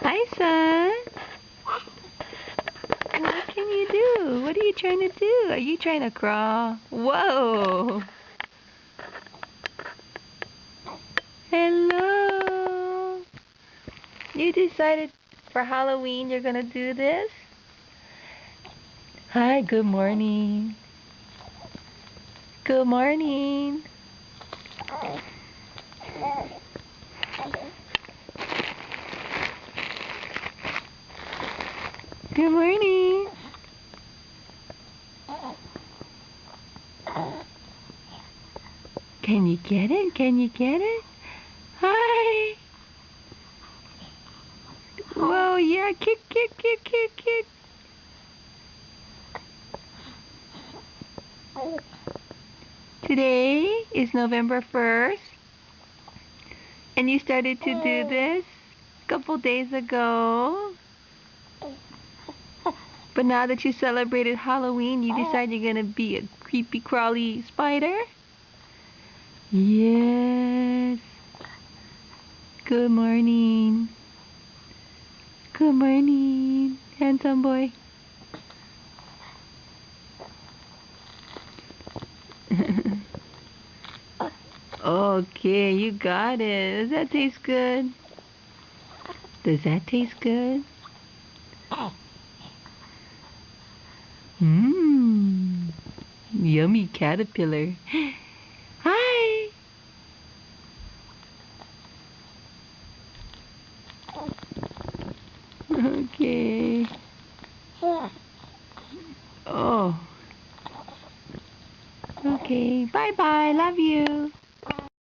Hi, son. What can you do? What are you trying to do? Are you trying to crawl? Whoa! Hello! You decided for Halloween you're gonna do this? Hi, good morning. Good morning. Good morning. Can you get it? Can you get it? Hi! Whoa, yeah, kick, kick, kick, kick, kick. Today is November 1st, and you started to do this a couple days ago. But now that you celebrated Halloween, you decide you're gonna be a creepy crawly spider? Yes. Good morning. Good morning, handsome boy. Okay, you got it. Does that taste good? Does that taste good? Mmm. Yummy caterpillar. Hi. Okay. Oh. Okay. Bye bye. Love you.